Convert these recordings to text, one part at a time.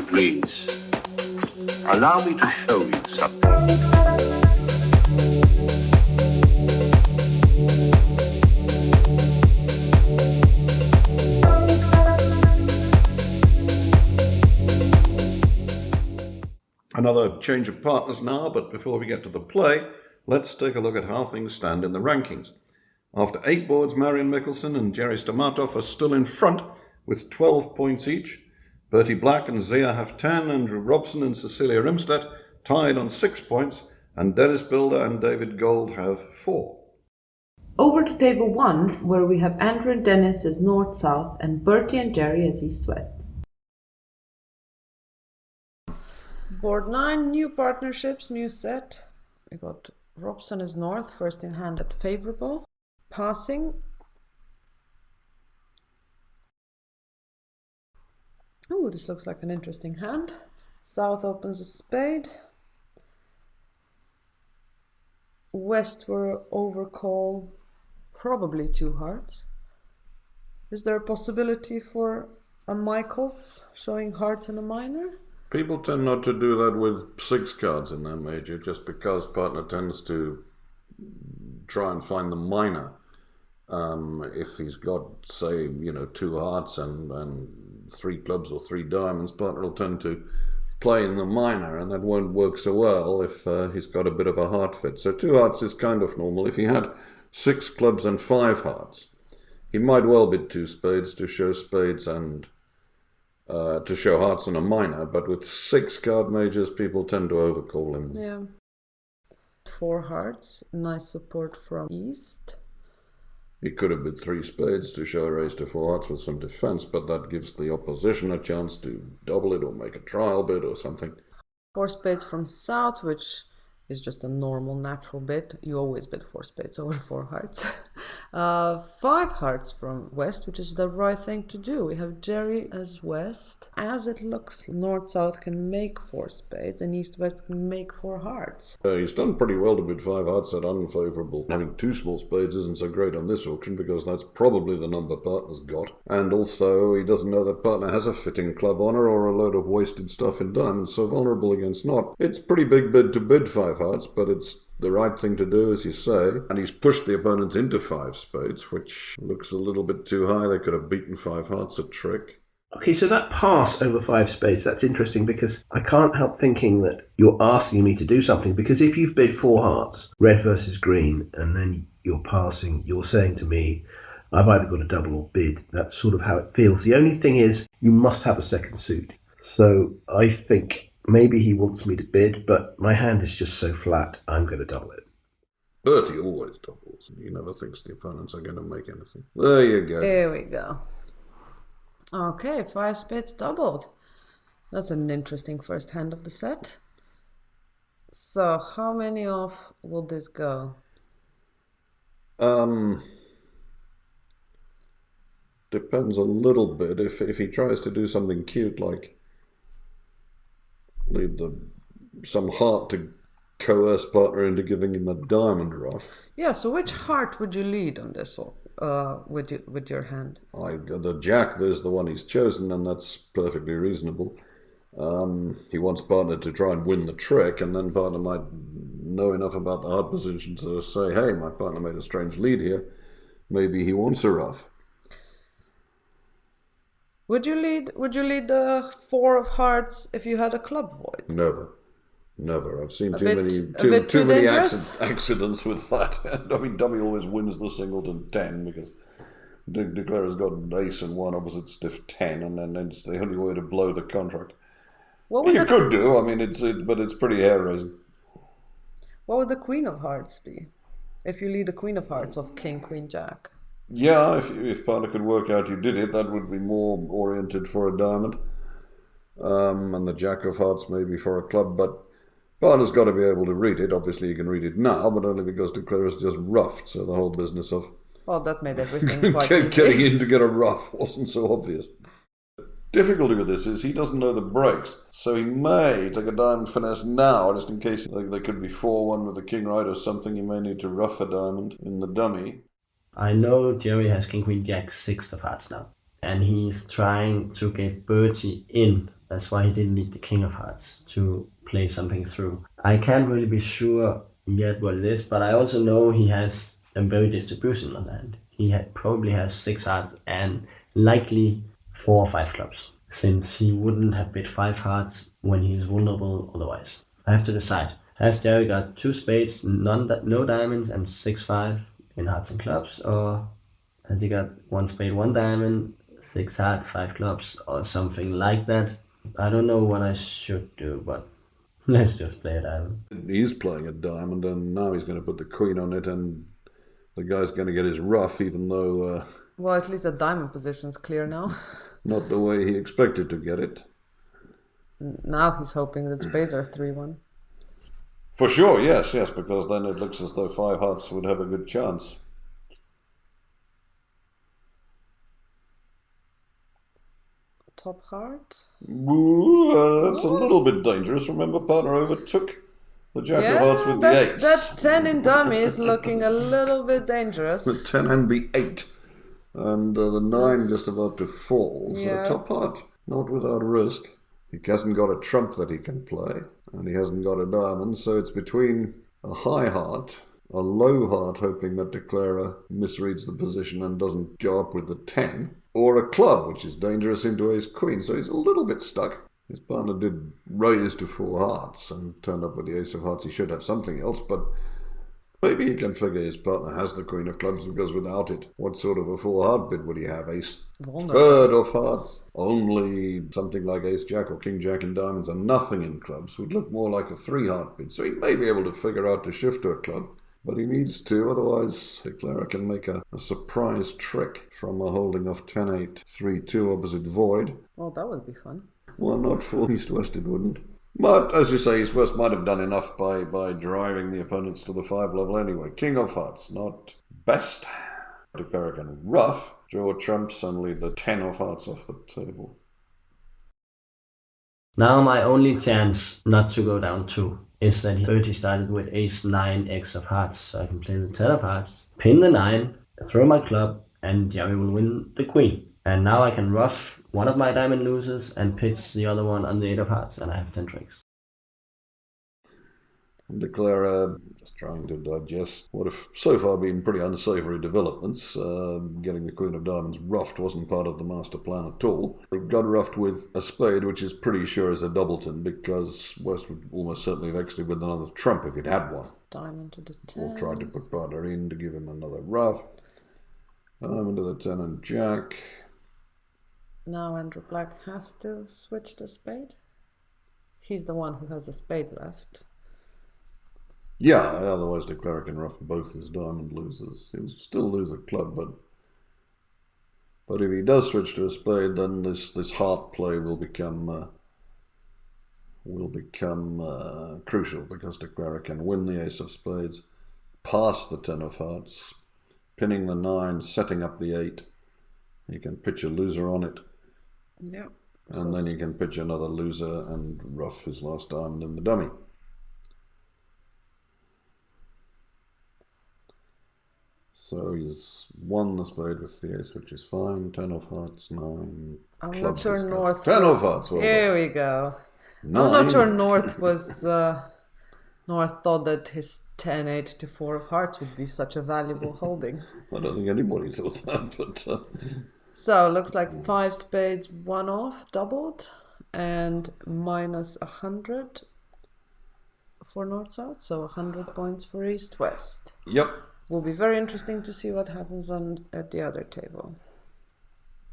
degrees. Allow me to show you something. Another change of partners now, but before we get to the play, let's take a look at how things stand in the rankings. After 8 boards, Marion Mickelson and Jerry Stomatov are still in front with 12 points each. Bertie Black and Zia have 10, Andrew Robson and Cecilia Rimstedt tied on 6 points, and Dennis Bilder and David Gold have 4. Over to table 1, where we have Andrew and Dennis as north-south and Bertie and Jerry as east-west. Board 9, new partnerships, new set. We got Robson as north, first in hand at favorable. Passing. Ooh, this looks like an interesting hand. South opens a spade. West were overcall, probably 2 hearts. Is there a possibility for a Michaels showing hearts in a minor? People tend not to do that with 6 cards in their major, just because partner tends to try and find the minor. If he's got, say, 2 hearts and 3 clubs or 3 diamonds, partner will tend to play in the minor, and that won't work so well if he's got a bit of a heart fit. So 2 hearts is kind of normal. If he had 6 clubs and 5 hearts, he might well bid 2 spades to show spades and to show hearts in a minor, but with 6 card majors, people tend to overcall him. Yeah. 4 hearts, nice support from east. He could have bid 3 spades to show a raise to 4 hearts with some defense, but that gives the opposition a chance to double it or make a trial bid or something. 4 spades from south, which is just a normal, natural bid. You always bid 4 spades over 4 hearts. 5 hearts from west, which is the right thing to do. We have Jerry as west. As it looks, north-south can make 4 spades and east-west can make 4 hearts. He's done pretty well to bid 5 hearts at unfavourable. Having 2 small spades isn't so great on this auction because that's probably the number partner's got. And also, he doesn't know that partner has a fitting club honour or a load of wasted stuff in diamonds, so vulnerable against not. It's pretty big bid to bid 5 hearts, but it's the right thing to do, as you say. And he's pushed the opponents into 5 spades, which looks a little bit too high. They could have beaten 5 hearts a trick. Okay, so that pass over 5 spades, that's interesting because I can't help thinking that you're asking me to do something, because if you've bid 4 hearts, red versus green, and then you're passing, you're saying to me, I've either got a double or bid. That's sort of how it feels. The only thing is, you must have a second suit. So I think maybe he wants me to bid, but my hand is just so flat, I'm going to double it. Bertie always doubles. He never thinks the opponents are going to make anything. There you go. Here we go. Okay, 5 spades doubled. That's an interesting first hand of the set. So, how many off will this go? Depends a little bit. If he tries to do something cute like lead some heart to coerce partner into giving him a diamond ruff. Yeah, so which heart would you lead on this with your hand? The jack, there's the one he's chosen, and that's perfectly reasonable. He wants partner to try and win the trick, and then partner might know enough about the heart position to say, hey, my partner made a strange lead here. Maybe he wants a ruff. Would you lead the 4 of hearts if you had a club void? Never. I've seen too many accidents with that. I mean, dummy always wins the singleton 10 because Declarer's got ace and 1 opposite stiff 10, and then it's the only way to blow the contract. You could do. I mean, but it's pretty hair raising. What would the queen of hearts be if you lead the queen of hearts of king, queen, jack? Yeah, if partner could work out you did it, that would be more oriented for a diamond. And the jack of hearts maybe for a club, but partner's got to be able to read it. Obviously, you can read it now, but only because Declarer's just ruffed, so the whole business of that made everything quite easy. Getting in to get a ruff wasn't so obvious. Difficulty with this is he doesn't know the breaks, so he may take a diamond finesse now, just in case there could be 4-1 with the king right or something. He may need to ruff a diamond in the dummy. I know Jerry has king, queen, jack, 6 of hearts now, and he's trying to get Bertie in That's why he didn't need the king of hearts to play something through. I can't really be sure yet what it is, but I also know he has a very distributional hand. He probably has 6 hearts and likely 4 or 5 clubs, since he wouldn't have bid 5 hearts when he's vulnerable otherwise. I have to decide. Has Jerry got 2 spades, no diamonds, and 6-5 in hearts and clubs, or has he got 1 spade, 1 diamond, 6 hearts, 5 clubs, or something like that? I don't know what I should do, but let's just play a diamond. He's playing a diamond, and now he's going to put the queen on it, and the guy's going to get his ruff, even though... Well, at least the diamond position's clear now. not the way he expected to get it. Now he's hoping that spades are 3-1. For sure, yes, because then it looks as though 5 hearts would have a good chance. Top heart. Ooh, that's a little bit dangerous. Remember, partner overtook the jack of hearts with the 8. That 10 in dummy is looking a little bit dangerous. The 10 and the 8. And the 9 just about to fall. Yeah. So top heart, not without risk. He hasn't got a trump that he can play, and he hasn't got a diamond, so it's between a high heart, a low heart, hoping that declarer misreads the position and doesn't go up with the 10, or a club, which is dangerous into ace-queen, so he's a little bit stuck. His partner did raise to 4 hearts and turned up with the ace of hearts. He should have something else, but maybe he can figure his partner has the queen of clubs, because without it, what sort of a 4 heart bid would he have? Ace third of hearts, only something like ace jack or king jack in diamonds and nothing in clubs would look more like a 3 heart bid. So he may be able to figure out to shift to a club, but he needs to, otherwise declarer can make a surprise trick from a holding of 10-8, 3-2 opposite void. Well, that would be fun. Well, not for East-West it wouldn't. But, as you say, East-West might have done enough by driving the opponents to the 5 level anyway. King of hearts, not best. Declarer can ruff, draw trumps and lead the 10 of hearts off the table. Now my only chance not to go down 2 is that he started with ace 9 x of hearts, so I can play the 10 of hearts, pin the 9, throw my club, and Jerry will win the queen. And now I can ruff one of my diamond losers and pitch the other one on the 8 of hearts, and I have 10 tricks. Declarer just trying to digest what have so far been pretty unsavoury developments. Getting the Queen of Diamonds ruffed wasn't part of the master plan at all. They got ruffed with a spade, which is pretty sure is a doubleton, because West would almost certainly have exited with another trump if he'd had one. Diamond to the 10. Or tried to put partner in to give him another ruff. Diamond to the 10 and jack. Now Andrew Black has to switch to spade. He's the one who has a spade left. Yeah, otherwise declarer can ruff both his diamond losers. He'll still lose a club, but if he does switch to a spade, then this heart play will become crucial, because declarer can win the ace of spades, pass the 10 of hearts, pinning the 9, setting up the 8. He can pitch a loser on it. Yeah. And then he can pitch another loser and ruff his last diamond in the dummy. So he's won the spade with the ace, which is fine. 10 of hearts, 9. I'm not sure North. 10 of hearts. Well Here done. we go. 9. I'm not sure North was. North thought that his 10-8 to 4 of hearts would be such a valuable holding. I don't think anybody thought that, but. So looks like 5 spades, 1 off, doubled, and minus 100 for North South. So 100 points for East West. Yep. Will be very interesting to see what happens at the other table.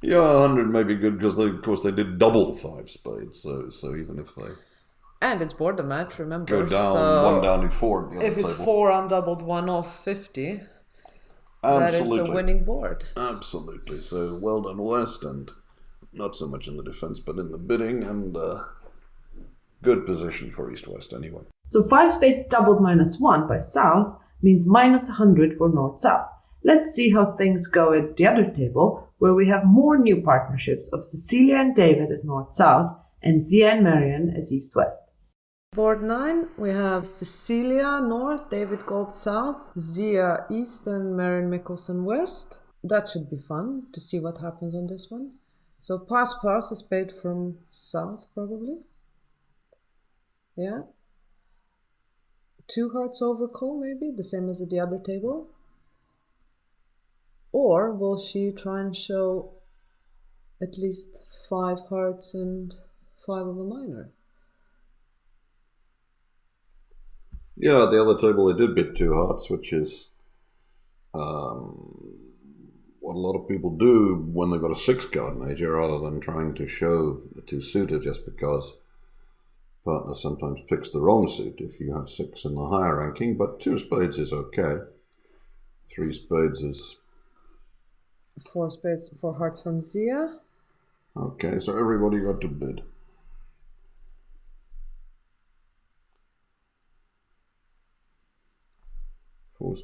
Yeah, 100 may be good, because of course they did double 5 spades. So even if they And it's boredom match, remember. go down, so 1 down in 4 at the other if it's table. 4 undoubled, 1 off, 50. Absolutely. That is a winning board. Absolutely. So well done, West, and not so much in the defense, but in the bidding, and good position for East-West anyway. So 5 spades doubled minus 1 by South means minus 100 for North-South. Let's see how things go at the other table, where we have more new partnerships of Cecilia and David as North-South and Zia and Marian as East-West. Board 9, we have Cecilia North, David Gold South, Zia East, and Marian Mickelson West. That should be fun to see what happens on this one. So pass a spade from south, probably. Yeah. 2 hearts over call, maybe, the same as at the other table. Or will she try and show at least 5 hearts and 5 of a minor? Yeah, at the other table they did bid 2 hearts, which is what a lot of people do when they've got a 6-card major, rather than trying to show the 2-suiter, just because partner sometimes picks the wrong suit if you have 6 in the higher ranking. But 2 spades is okay. 3 spades is 4 spades, 4 hearts from Zia. okay, so everybody got to bid.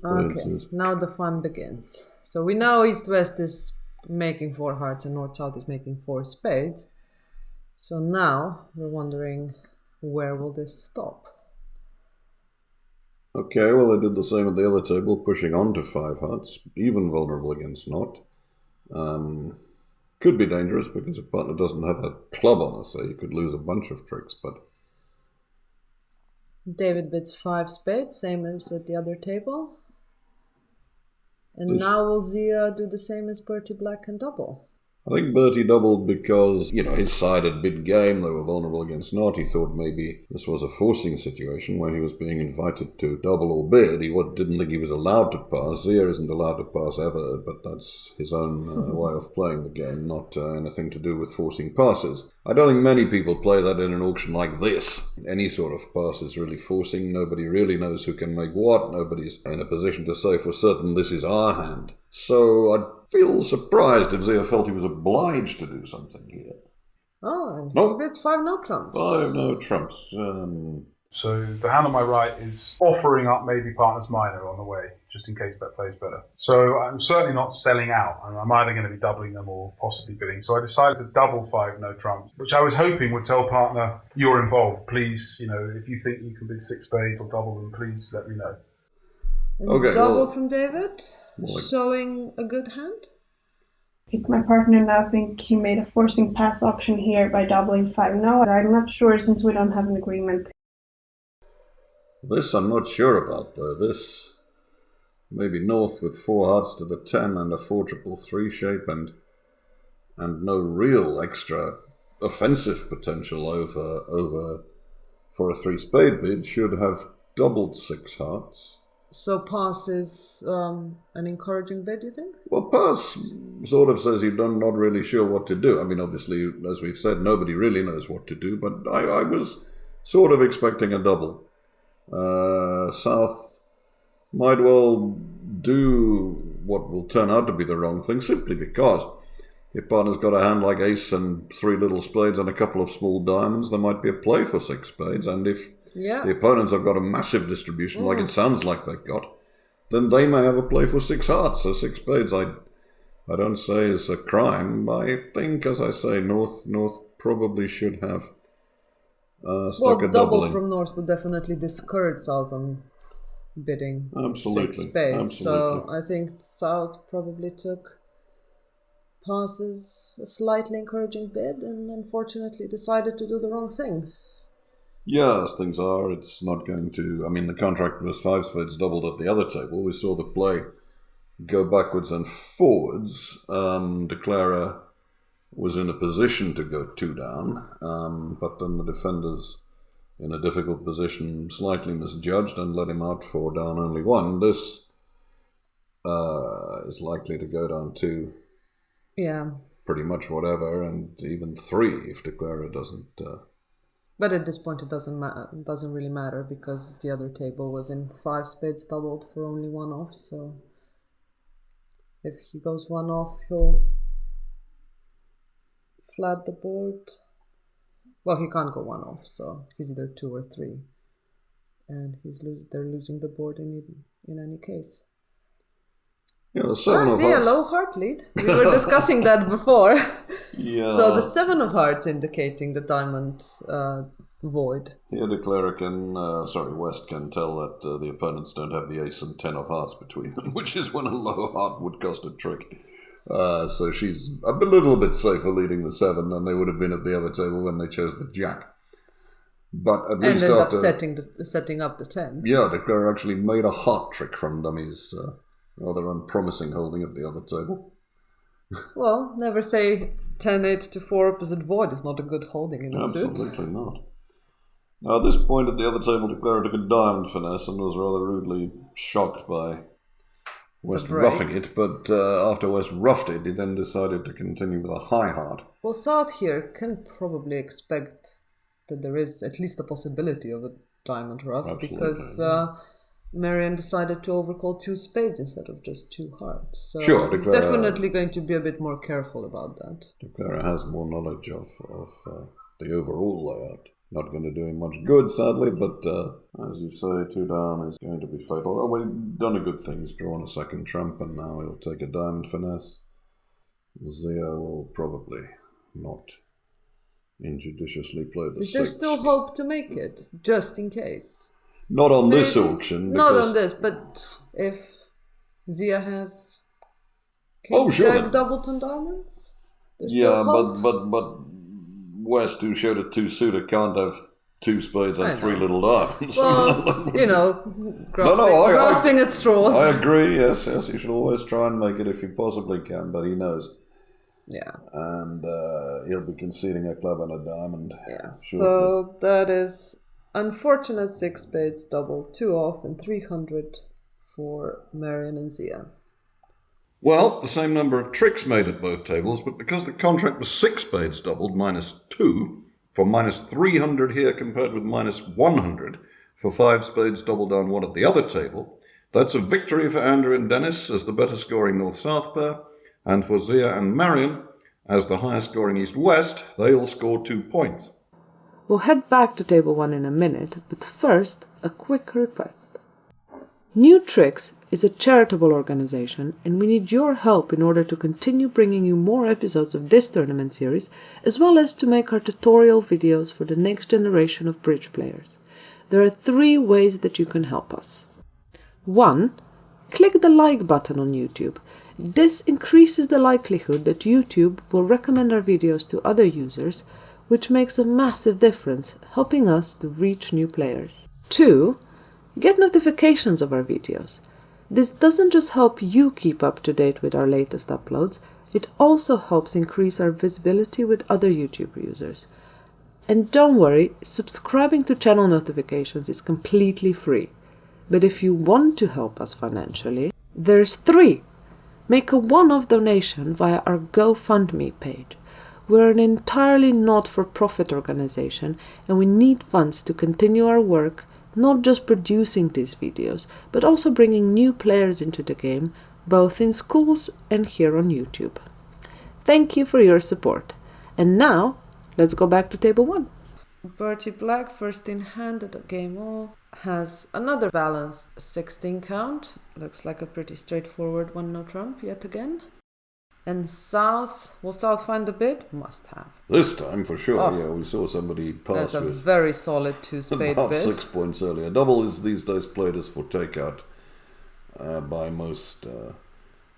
Okay, now the fun begins. So we know East-West is making 4 hearts and North-South is making 4 spades. So now we're wondering, where will this stop? Okay, well, they did the same at the other table, pushing on to 5 hearts, even vulnerable against Not. Could be dangerous because if partner doesn't have a club on us, so you could lose a bunch of tricks, but... David bids 5 spades, same as at the other table. And now will Zia do the same as Bertie Black and double? I think Bertie doubled because, his side had bid game, they were vulnerable against Not. He thought maybe this was a forcing situation where he was being invited to double or bid. He didn't think he was allowed to pass. Zia isn't allowed to pass ever, but that's his own way of playing the game, not anything to do with forcing passes. I don't think many people play that in an auction like this. Any sort of pass is really forcing. Nobody really knows who can make what. Nobody's in a position to say for certain this is our hand. So I'd feel surprised if Zia felt he was obliged to do something here. Oh, and Nope. he bids 5 no trumps. 5 no trumps. So the hand on my right is offering up maybe partner's minor on the way, just in case that plays better. So I'm certainly not selling out. I'm either going to be doubling them or possibly bidding. So I decided to double 5 no trumps, which I was hoping would tell partner, you're involved. Please, if you think you can bid 6 spades or double them, please let me know. And Okay, double well- from David, showing a good hand. I think my partner now think he made a forcing pass option here by doubling 5 no. I'm not sure since we don't have an agreement. This I'm not sure about, though. This maybe North with 4 hearts to the 10 and a 4-3-3 shape and no real extra offensive potential over for a 3 spade bid should have doubled 6 hearts. So pass is an encouraging bid, you think? Well, pass sort of says you're not really sure what to do. I mean, obviously, as we've said, nobody really knows what to do, but I was sort of expecting a double. South might well do what will turn out to be the wrong thing, simply because if partner's got a hand like ace and 3 little spades and a couple of small diamonds, there might be a play for 6 spades, and if the opponents have got a massive distribution, like it sounds like they've got, then they may have a play for 6 hearts. So 6 spades, I don't say is a crime. I think, as I say, North probably should have stuck a double in. From North would definitely discourage South on bidding 6 spades. Absolutely. So I think South probably took passes a slightly encouraging bid and unfortunately decided to do the wrong thing. Yeah, as things are, it's not going to... I mean, the contract was 5 spades doubled at the other table. We saw the play go backwards and forwards. Declarer was in a position to go 2 down, but then the defenders, in a difficult position, slightly misjudged and let him out for down only 1. This is likely to go down 2. Yeah. Pretty much whatever, and even 3 if Declarer doesn't... But at this point, it doesn't really matter because the other table was in 5 spades doubled for only 1 off. So if he goes 1 off, he'll flat the board. Well, he can't go 1 off, so he's either 2 or 3, and they're losing the board in any case. Yeah, the 7 of a hearts. low heart lead. We were discussing that before. Yeah. So the 7 of hearts indicating the diamond void. Here, Declarer West can tell that the opponents don't have the ace and 10 of hearts between them, which is when a low heart would cost a trick. So she's a little bit safer leading the 7 than they would have been at the other table when they chose the Jack. But at least And end after... up setting up the 10. Yeah, De Clare actually made a heart trick from dummies. Rather unpromising holding at the other table. Well, never say 10-8 to 4 opposite void is not a good holding in a suit. Absolutely not. Now, at this point at the other table, De Clare took a diamond finesse and was rather rudely shocked by West roughing it, but after West roughed it, he then decided to continue with a high heart. Well, South here can probably expect that there is at least a possibility of a diamond rough. Absolutely. Because Marion decided to overcall 2 spades instead of just 2 hearts. So Sure, De Clare, definitely going to be a bit more careful about that. De Clare has more knowledge of the overall layout. Not going to do him much good, sadly, but as you say, 2 down is going to be fatal. Oh, well, he's done a good thing. He's drawn a second trump, and now he'll take a diamond finesse. Zia will probably not injudiciously play the 6. Is there still hope to make it, just in case? Not on this auction. Not on this, but if Zia has King Jack Doubleton diamonds? There's Yeah, still hope? but West, who showed a 2-suiter, can't have 2 spades and 3 little diamonds. Well, you know, grasping at straws. I agree, yes, you should always try and make it if you possibly can, but he knows. Yeah. And he'll be conceding a club and a diamond. Yeah, shortly. so that is unfortunate 6 spades double, 2 off and 300 for Marion and Zia. Well, the same number of tricks made at both tables, but because the contract was 6 spades doubled, -2, for -300 here compared with -100 for 5 spades doubled down 1 at the other table, that's a victory for Andrew and Dennis as the better scoring North-South pair, and for Zia and Marion as the higher scoring East-West, they all scored 2 points. We'll head back to table 1 in a minute, but first, a quick request. New Tricks is a charitable organization, and we need your help in order to continue bringing you more episodes of this tournament series, as well as to make our tutorial videos for the next generation of bridge players. There are 3 ways that you can help us. 1. Click the like button on YouTube. This increases the likelihood that YouTube will recommend our videos to other users, which makes a massive difference, helping us to reach new players. 2. Get notifications of our videos. This doesn't just help you keep up to date with our latest uploads, it also helps increase our visibility with other YouTube users. And don't worry, subscribing to channel notifications is completely free. But if you want to help us financially, there's 3. Make a one-off donation via our GoFundMe page. We're an entirely not-for-profit organization, and we need funds to continue our work, not just producing these videos, but also bringing new players into the game, both in schools and here on YouTube. Thank you for your support. And now, let's go back to table 1. Bertie Black, first in hand at the game all, has another balanced 16 count. Looks like a pretty straightforward 1-no trump yet again. And South, will South find the bid? Must have. This time, for sure, yeah. We saw somebody pass That's a with very solid 2-spade about bid. 6 points earlier. Double is these days played as for takeout by most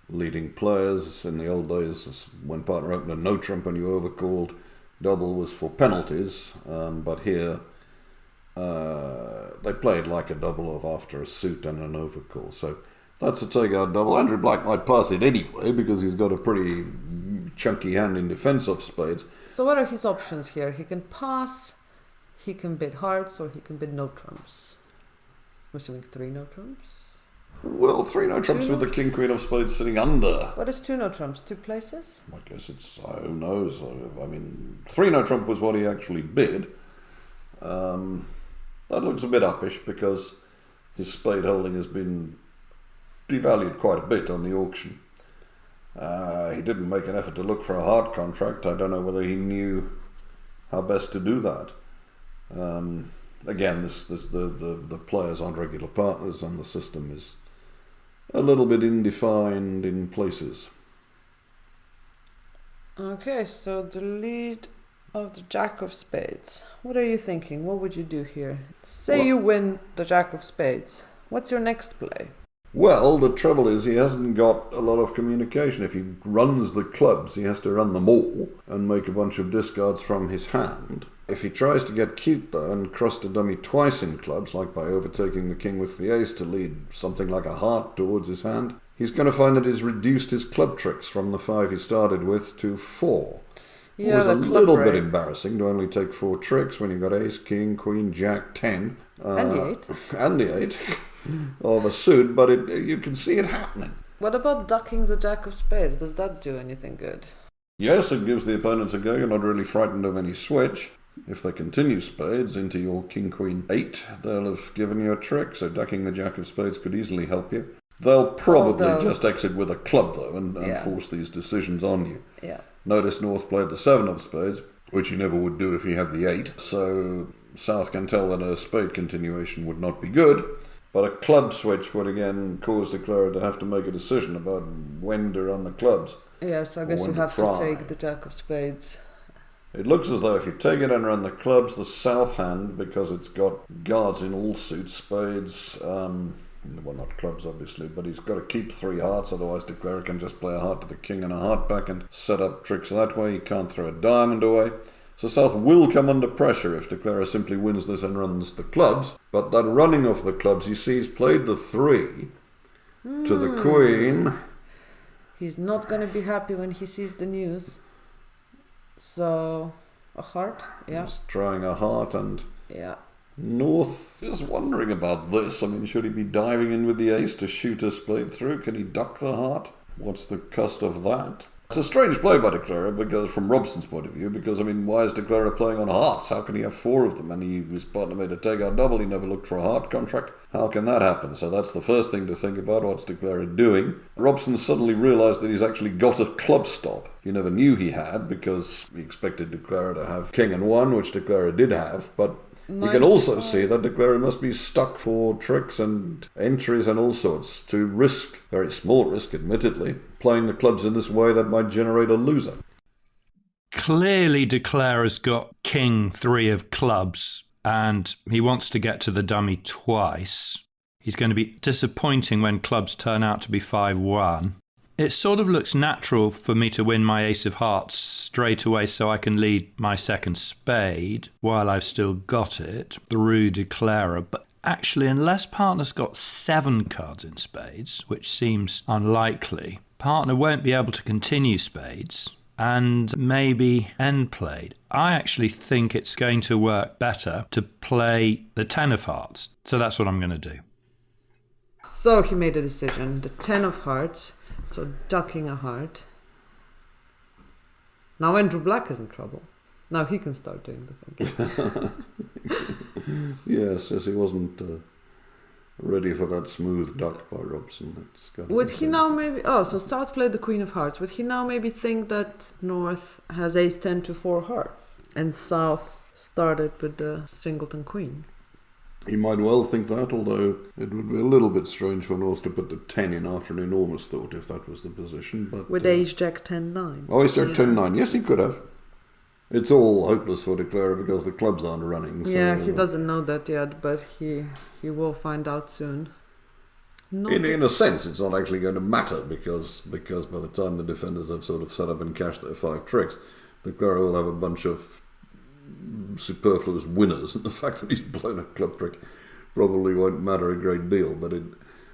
leading players. In the old days, when partner opened a no trump and you overcalled, double was for penalties. But here, they played like a double of after a suit and an overcall. So that's a takeout double. Andrew Black might pass it anyway because he's got a pretty chunky hand in defense of spades. So what are his options here? He can pass, he can bid hearts, or he can bid no trumps. I'm assuming 3 no trumps. Well, 3 no trumps with the king queen of spades sitting under. What is 2 no trumps? 2 places? I guess it's, who knows. I mean, 3 no trump was what he actually bid. That looks a bit uppish because his spade holding has been devalued quite a bit on the auction. He didn't make an effort to look for a hard contract. I don't know whether he knew how best to do that. Again, the players aren't regular partners and the system is a little bit indefined in places. Okay, so the lead of the Jack of Spades. What are you thinking? What would you do here? Say you win the Jack of Spades. What's your next play? Well, the trouble is he hasn't got a lot of communication. If he runs the clubs, he has to run them all and make a bunch of discards from his hand. If he tries to get cute, though, and cross the dummy twice in clubs, like by overtaking the king with the ace to lead something like a heart towards his hand, he's going to find that he's reduced his club tricks from the 5 he started with to 4. Yeah, it was a the club little bit break. embarrassing to only take 4 tricks when you've got ace, king, queen, jack, 10. And the 8. And the 8 of a suit, but you can see it happening. What about ducking the jack of spades? Does that do anything good? Yes, it gives the opponents a go. You're not really frightened of any switch. If they continue spades into your king, queen, 8, they'll have given you a trick, so ducking the jack of spades could easily help you. They'll probably just exit with a club, though, and force these decisions on you. Yeah. Notice North played the 7 of spades, which he never would do if he had the 8, so South can tell that a spade continuation would not be good, but a club switch would again cause the declarer to have to make a decision about when to run the clubs. Yes, I guess you have to take the jack of spades. It looks as though if you take it and run the clubs, the South hand, because it's got guards in all suits, spades, well, not clubs obviously, but he's got to keep 3 hearts, otherwise declarer can just play a heart to the king and a heart back and set up tricks that way. He can't throw a diamond away. So South will come under pressure if declarer simply wins this and runs the clubs. But that running of the clubs, you see, he's played the 3 to the queen. He's not going to be happy when he sees the news. So, a heart, yeah. He's trying a heart, and Yeah. North is wondering about this. I mean, should he be diving in with the ace to shoot a spade through? Can he duck the heart? What's the cost of that? It's a strange play by declarer, because from Robson's point of view, because, I mean, why is declarer playing on hearts? How can he have 4 of them? And his partner made a take-out double. He never looked for a heart contract. How can that happen? So that's the first thing to think about. What's declarer doing? Robson suddenly realised that he's actually got a club stop. He never knew he had, because he expected declarer to have king and 1, which declarer did have, but you can also see that declarer must be stuck for tricks and entries and all sorts to risk, very small risk admittedly, playing the clubs in this way that might generate a loser. Clearly declarer's got king 3 of clubs and he wants to get to the dummy twice. He's going to be disappointing when clubs turn out to be 5-1. It sort of looks natural for me to win my ace of hearts straight away so I can lead my second spade while I've still got it through declarer. But actually, unless partner's got 7 cards in spades, which seems unlikely, partner won't be able to continue spades and maybe end played. I actually think it's going to work better to play the 10 of hearts. So that's what I'm going to do. So he made a decision. The 10 of hearts. So ducking a heart. Now Andrew Black is in trouble. Now he can start doing the thinking. Yes, he wasn't ready for that smooth duck by Robson. Would he now maybe... Oh, so South played the Queen of Hearts. Would he now maybe think that North has ace 10 to 4 hearts? And South started with the singleton queen? He might well think that, although it would be a little bit strange for North to put the 10 in after an enormous thought if that was the position. But with ace jack 10-9. Oh, ace jack 10-9. Yes, he could have. It's all hopeless for declarer because the clubs aren't running. So, yeah, he doesn't know that yet, but he will find out soon. In a sense, it's not actually going to matter because by the time the defenders have sort of set up and cashed their 5 tricks, declarer will have a bunch of superfluous winners, and the fact that he's blown a club trick probably won't matter a great deal, but it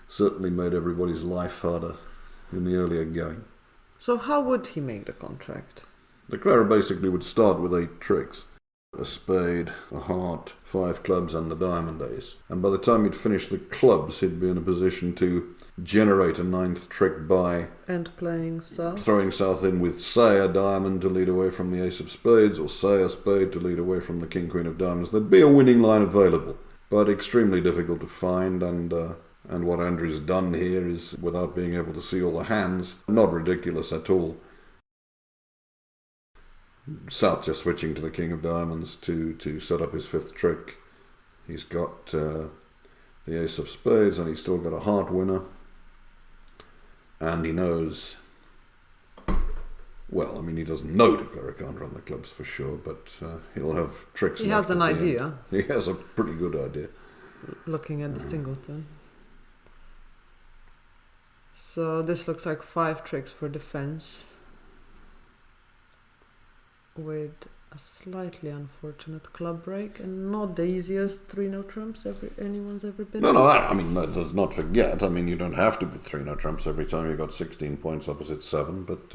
certainly made everybody's life harder in the earlier going. So how would he make the contract? Declarer basically would start with 8 tricks. A spade, a heart, 5 clubs and the diamond ace. And by the time he'd finished the clubs, he'd be in a position to generate a 9th trick by and playing South. Throwing South in with, say, a diamond to lead away from the ace of spades, or say a spade to lead away from the king, queen of diamonds. There'd be a winning line available, but extremely difficult to find, and what Andrew's done here is, without being able to see all the hands, not ridiculous at all. South just switching to the king of diamonds to set up his 5th trick. He's got the ace of spades, and he's still got a heart winner. And he knows, well, I mean, he doesn't know declarer can't run the clubs for sure, but he'll have tricks. He has an idea. He has a pretty good idea. Looking at the singleton. So this looks like 5 tricks for defense. With a slightly unfortunate club break and not the easiest 3-note trumps anyone's ever been. No, I mean, let's not forget. I mean, you don't have to put 3-note trumps every time you got 16 points opposite 7, but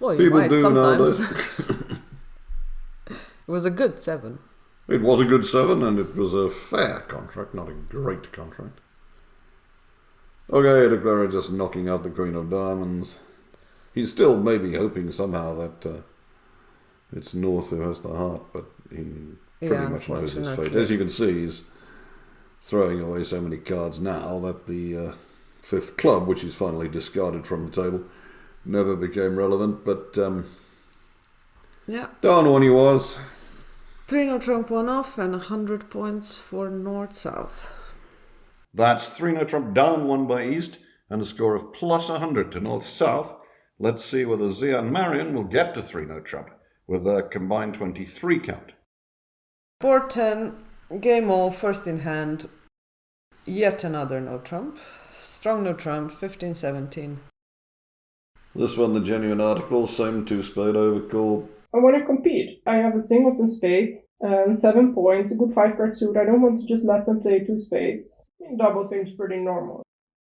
well, you people might do sometimes. nowadays. It was a good 7. It was a good 7, and it was a fair contract, not a great contract. Okay, Declarer just knocking out the Queen of Diamonds. He's still maybe hoping somehow that it's North who has the heart, but he pretty much knows his fate. As you can see, he's throwing away so many cards now that the 5th club, which he's finally discarded from the table, never became relevant, but yeah, down one he was. 3-note trump 1 off and 100 points for North-South. That's 3-note trump down 1 by East and a score of plus 100 to North-South. Let's see whether Zia and Marion will get to 3-note trump with a combined 23 count. Board 10, game all, first in hand. Yet another no trump. Strong no trump, 15-17. This one, the genuine article, same 2-spade overcall. I want to compete. I have a singleton spade and 7 points, a good 5-card suit. I don't want to just let them play 2 spades. Double seems pretty normal.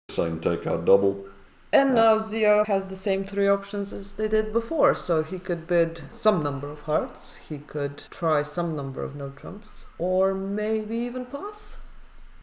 Same takeout double. And now Zia has the same 3 options as they did before, so he could bid some number of hearts, he could try some number of no trumps, or maybe even pass.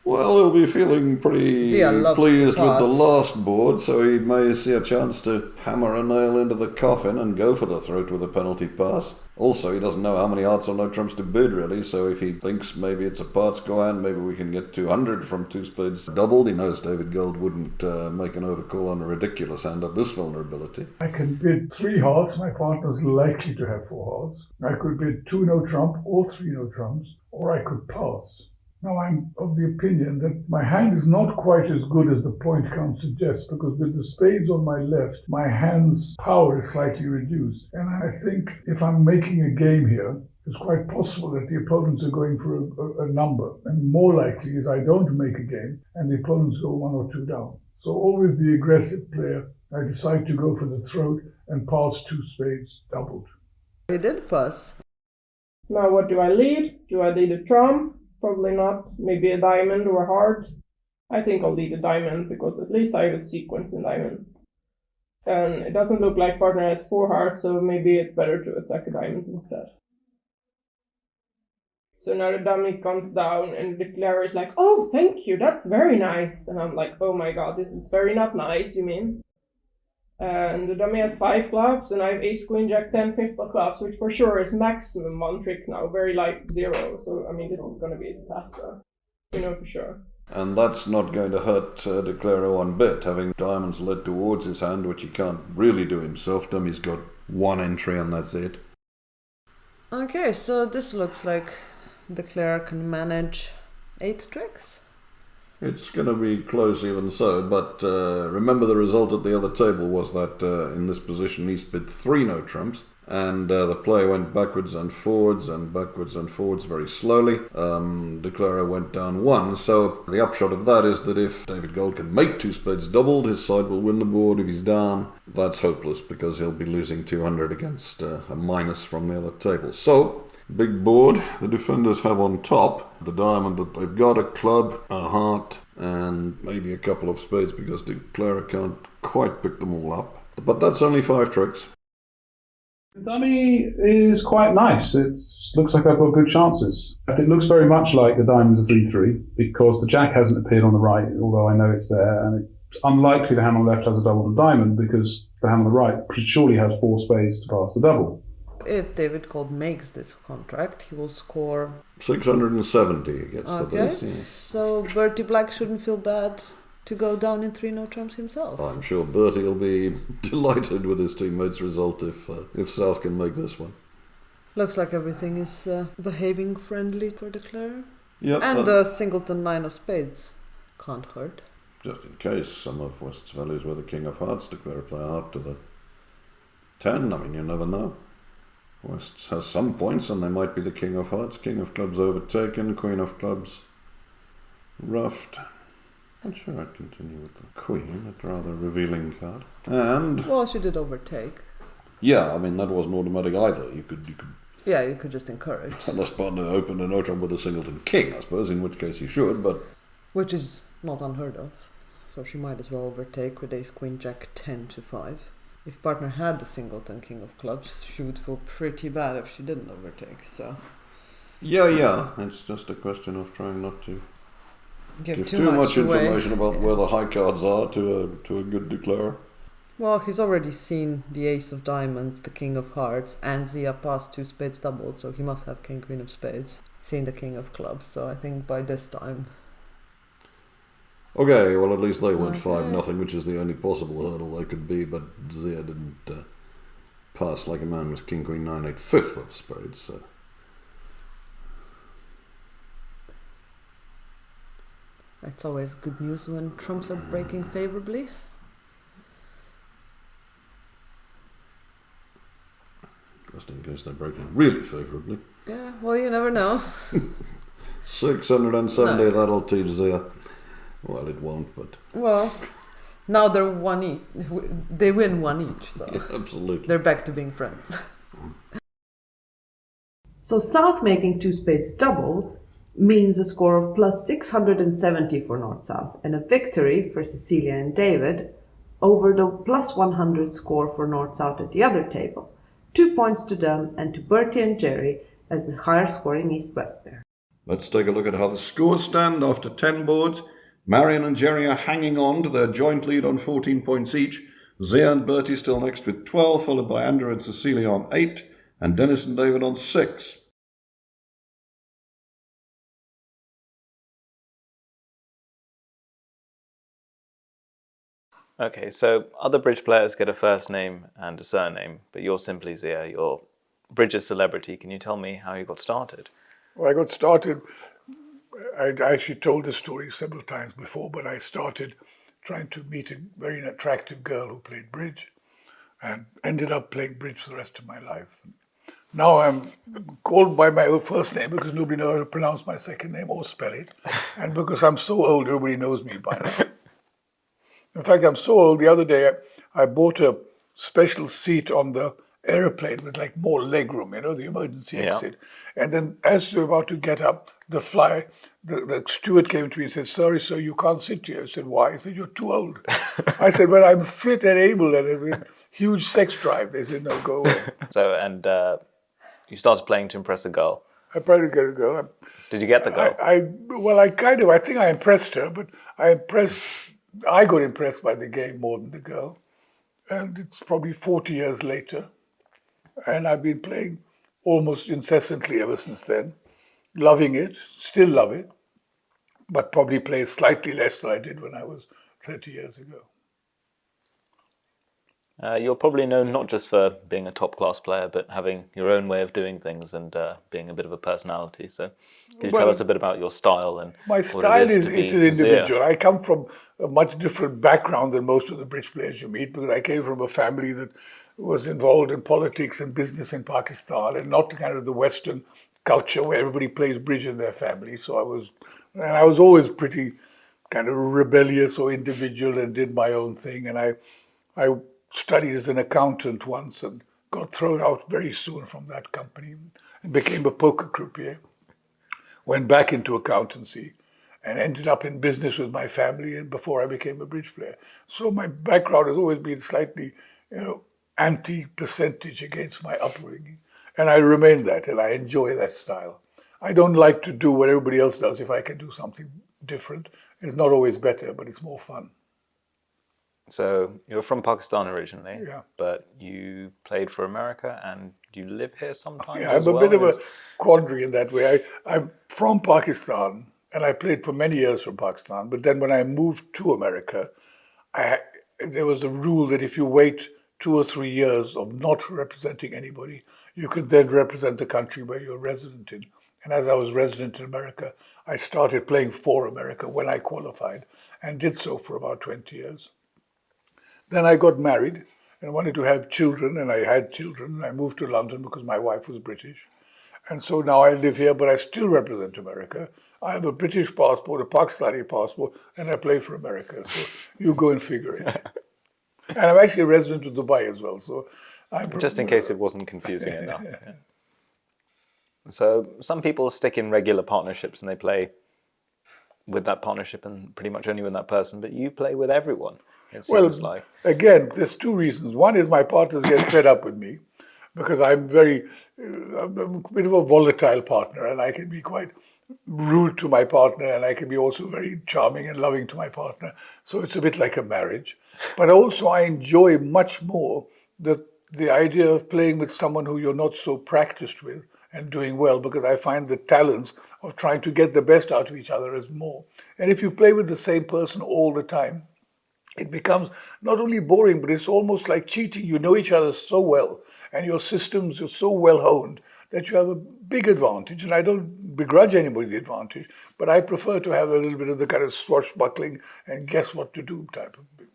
Well, he'll be feeling pretty pleased with the last board, so he may see a chance to hammer a nail into the coffin and go for the throat with a penalty pass. Also, he doesn't know how many hearts or no trumps to bid, really, so if he thinks maybe it's a part score hand, maybe we can get 200 from 2 spades doubled. He knows David Gold wouldn't make an overcall on a ridiculous hand at this vulnerability. I can bid 3 hearts, my partner's likely to have 4 hearts. I could bid 2 no trump or 3 no trumps, or I could pass. Now, I'm of the opinion that my hand is not quite as good as the point count suggests, because with the spades on my left, my hand's power is slightly reduced. And I think if I'm making a game here, it's quite possible that the opponents are going for a number. And more likely is I don't make a game, and the opponents go 1 or 2 down. So always the aggressive player, I decide to go for the throat and pass 2 spades doubled. He did pass. Now what do I lead? Do I lead a trump? Probably not. Maybe a diamond or a heart. I think I'll lead a diamond because at least I have a sequence in diamonds. And it doesn't look like partner has 4 hearts, so maybe it's better to attack a diamond instead. So now the dummy comes down and the declarer is like, oh, thank you, that's very nice. And I'm like, oh my god, this is very not nice, you mean? And the dummy has 5 clubs, and I have ace, queen, jack, 10, 5 of clubs, which for sure is maximum 1 trick now, very like 0. So, I mean, this is going to be a disaster. You know for sure. And that's not going to hurt Declaro one bit, having diamonds led towards his hand, which he can't really do himself. Dummy's got 1 entry and that's it. Okay, so this looks like Declaro can manage 8 tricks. It's going to be close even so, but remember the result at the other table was that in this position East bid 3 no trumps, and the play went backwards and forwards very slowly. Declaro went down 1, so the upshot of that is that if David Gold can make 2 spades doubled, his side will win the board. If he's down, that's hopeless because he'll be losing 200 against a minus from the other table. So, big board, the defenders have on top the diamond that they've got, a club, a heart, and maybe a couple of spades because Declaro can't quite pick them all up. But that's only 5 tricks. The dummy is quite nice. It looks like I've got good chances. It looks very much like the diamond's a 3-3 because the jack hasn't appeared on the right, although I know it's there, and it's unlikely the hand on the left has a double and diamond because the hand on the right surely has 4 spades to pass the double. If David Gold makes this contract, he will score 670 he gets for this, yes. So Bertie Black shouldn't feel bad to go down in 3 no trumps himself. I'm sure Bertie will be delighted with his teammates' result if South can make this one. Looks like everything is behaving friendly for Declaro. Yep, and a singleton 9 of spades can't hurt. Just in case some of West's values were the king of hearts, Declaro play a heart to the 10. I mean, you never know. West has some points and they might be the king of hearts. King of clubs overtaken, queen of clubs ruffed. I'm sure I'd continue with the queen, a rather revealing card. And Well, she did overtake. yeah, I mean that wasn't automatic either. You could Yeah, you could just encourage. unless partner opened a no trump with a singleton king, I suppose, in which case you should, but Which is not unheard of. So she might as well overtake with ace queen jack 10 to 5. If partner had the singleton king of clubs, she would feel pretty bad if she didn't overtake. So yeah, it's just a question of trying not to give too much away. information about where the high cards are to a good declarer. Well, he's already seen the ace of diamonds, the king of hearts, and Zia passed 2 spades doubled, so he must have king queen of spades. Seen the king of clubs, so I think by this time. Okay, well at least they went Okay. 5-0, which is the only possible hurdle they could be, but Zia didn't pass like a man with king queen 9 8 fifth of spades, so. It's always good news when trumps are breaking favorably. Just in case they're breaking really favourably. Yeah, well, you never know. 670, No. that'll teach Zia. Well, it won't, but Well, now they're one each. They win one each, so absolutely. they're back to being friends. So South making 2 spades double means a score of plus 670 for North-South and a victory for Cecilia and David over the plus 100 score for North-South at the other table. 2 points to them and to Bertie and Jerry as the higher scoring East-West pair. Let's take a look at how the scores stand after 10 boards. Marion and Jerry are hanging on to their joint lead on 14 points each. Zia and Bertie still next with 12, followed by Andrew and Cecilia on 8, and Dennis and David on 6. Okay, so other bridge players get a first name and a surname, but you're simply Zia, you're Bridge's celebrity. Can you tell me how you got started? Well, I got started, I actually told this story several times before, but I started trying to meet a very attractive girl who played bridge and ended up playing bridge for the rest of my life. Now I'm called by my own first name because nobody knows how to pronounce my second name or spell it. And because I'm so old, everybody knows me by now. In fact, I'm so old, the other day I bought a special seat on the airplane with like more leg room, you know, the emergency exit. And then as you're about to get up, the steward came to me and said, "Sorry, sir, you can't sit here." I said, "Why?" He said, "You're too old." I said, "Well, I'm fit and able and a huge sex drive." They said, "No, go away." So, and you started playing to impress a girl. I probably got to go. Did you get the girl? I think I impressed her, but I got impressed by the game more than the girl. And it's probably 40 years later. And I've been playing almost incessantly ever since then. Loving it, still love it, but probably play slightly less than I did when I was 30 years ago. You're probably known not just for being a top-class player, but having your own way of doing things and being a bit of a personality. So can you tell us a bit about your style? And my style is individual. Zia? I come from a much different background than most of the bridge players you meet because I came from a family that was involved in politics and business in Pakistan and not kind of the Western culture where everybody plays bridge in their family. So I was always pretty kind of rebellious or individual and did my own thing. And I studied as an accountant once and got thrown out very soon from that company and became a poker croupier. Went back into accountancy and ended up in business with my family and before I became a bridge player. So my background has always been slightly, anti-percentage against my upbringing. And I remain that and I enjoy that style. I don't like to do what everybody else does if I can do something different. It's not always better, but it's more fun. So you're from Pakistan originally, Yeah. but you played for America and you live here sometimes Yeah, as I'm a well? bit of a quandary in that way. I'm from Pakistan and I played for many years from Pakistan. But then when I moved to America, there was a rule that if you wait 2 or 3 years of not representing anybody, you could then represent the country where you're resident in. And as I was resident in America, I started playing for America when I qualified and did so for about 20 years. Then I got married and wanted to have children, and I had children. I moved to London because my wife was British. And so now I live here, but I still represent America. I have a British passport, a Pakistani passport, and I play for America. So you go and figure it. And I'm actually a resident of Dubai as well. So I'm Just in case it wasn't confusing enough. Yeah. So some people stick in regular partnerships and they play with that partnership and pretty much only with that person, but you play with everyone, it seems like. Again, there's two reasons. One is my partners get fed up with me because I'm a bit of a volatile partner, and I can be quite rude to my partner, and I can be also very charming and loving to my partner. So it's a bit like a marriage. But also I enjoy much more the idea of playing with someone who you're not so practiced with and doing well, because I find the talents of trying to get the best out of each other is more. And if you play with the same person all the time, it becomes not only boring, but it's almost like cheating. You know each other so well, and your systems are so well honed that you have a big advantage. And I don't begrudge anybody the advantage, but I prefer to have a little bit of the kind of swashbuckling and guess what to do type of thing.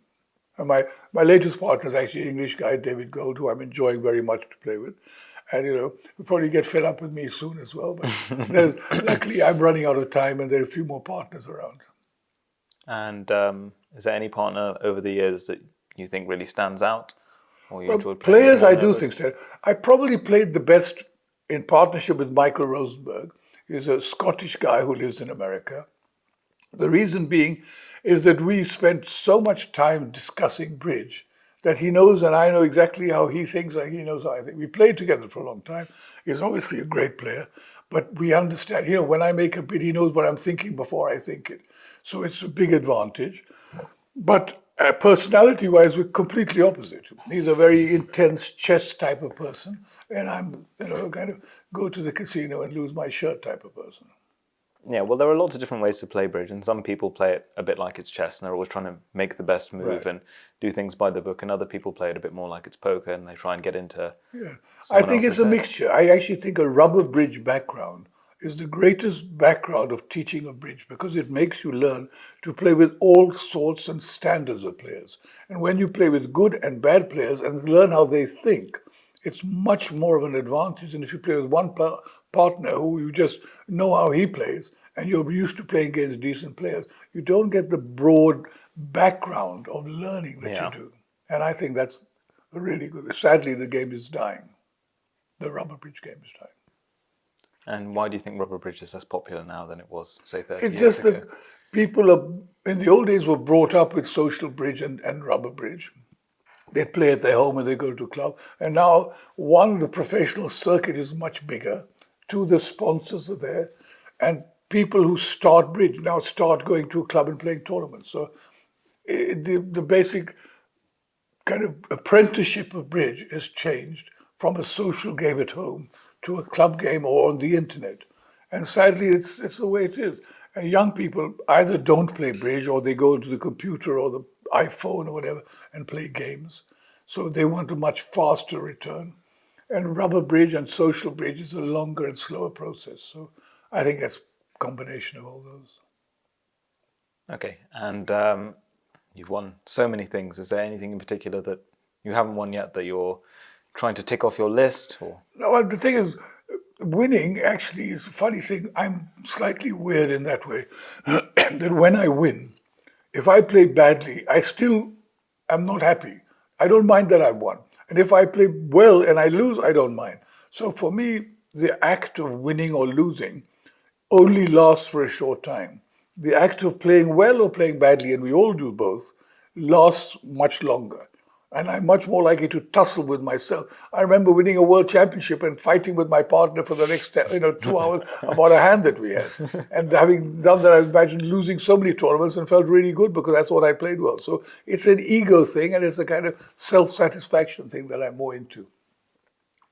And my latest partner is actually an English guy, David Gold, who I'm enjoying very much to play with. And, he'll probably get fed up with me soon as well. But luckily, I'm running out of time and there are a few more partners around. And is there any partner over the years that you think really stands out? Or you enjoyed players, I do think stand. I probably played the best in partnership with Michael Rosenberg. He's a Scottish guy who lives in America. The reason being is that we spent so much time discussing bridge that he knows and I know exactly how he thinks and he knows how I think. We played together for a long time. He's obviously a great player, but we understand, when I make a bid, he knows what I'm thinking before I think it. So it's a big advantage. But personality-wise, we're completely opposite. He's a very intense chess type of person, and I'm, kind of go to the casino and lose my shirt type of person. Yeah, well, there are lots of different ways to play bridge, and some people play it a bit like it's chess, and they're always trying to make the best move and do things by the book, and other people play it a bit more like it's poker, and they try and get into... Yeah, I think it's a mixture. I actually think a rubber bridge background is the greatest background of teaching of bridge because it makes you learn to play with all sorts and standards of players. And when you play with good and bad players and learn how they think, it's much more of an advantage than if you play with one partner who you just know how he plays and you're used to playing against decent players. You don't get the broad background of learning that you do. And I think that's really good. Sadly, the game is dying. The rubber bridge game is dying. And why do you think rubber bridge is less popular now than it was, say, 30 years ago? It's just that people in the old days were brought up with social bridge and rubber bridge. They play at their home and they go to a club. And now, one, the professional circuit is much bigger. Two, the sponsors are there. And people who start bridge now start going to a club and playing tournaments. So the basic kind of apprenticeship of bridge has changed from a social game at home to a club game or on the internet. And sadly, it's the way it is. And young people either don't play bridge or they go to the computer or the iPhone or whatever and play games. So they want a much faster return. And rubber bridge and social bridge is a longer and slower process. So I think that's a combination of all those. Okay, and you've won so many things. Is there anything in particular that you haven't won yet that you're trying to tick off your list? Or? No, well, the thing is, winning actually is a funny thing. I'm slightly weird in that way, that when I win, if I play badly, I still am not happy. I don't mind that I won. And if I play well and I lose, I don't mind. So for me, the act of winning or losing only lasts for a short time. The act of playing well or playing badly, and we all do both, lasts much longer. And I'm much more likely to tussle with myself. I remember winning a world championship and fighting with my partner for the next 2 hours about a hand that we had. And having done that, I imagined losing so many tournaments and felt really good because that's what I played well. So it's an ego thing and it's a kind of self-satisfaction thing that I'm more into.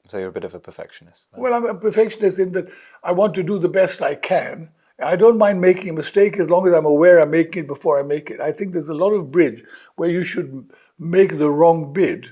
So you're a bit of a perfectionist then. Well, I'm a perfectionist in that I want to do the best I can. I don't mind making a mistake as long as I'm aware I'm making it before I make it. I think there's a lot of bridge where you should make the wrong bid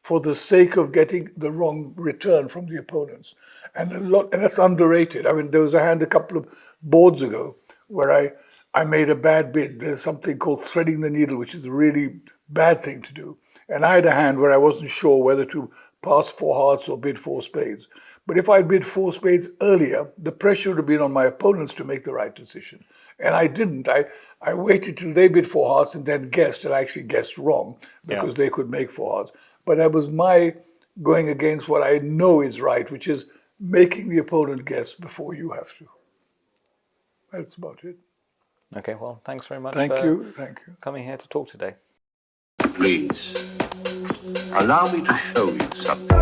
for the sake of getting the wrong return from the opponents. And that's underrated. I mean, there was a hand a couple of boards ago where I made a bad bid. There's something called threading the needle, which is a really bad thing to do. And I had a hand where I wasn't sure whether to pass 4 hearts or bid 4 spades. But if I'd bid 4 spades earlier, the pressure would have been on my opponents to make the right decision. And I didn't. I waited till they bid 4 hearts and then guessed, and I actually guessed wrong because they could make 4 hearts. But that was my going against what I know is right, which is making the opponent guess before you have to. That's about it. Okay, well, thanks very much Thank for you. coming here to talk today. Please, allow me to show you something.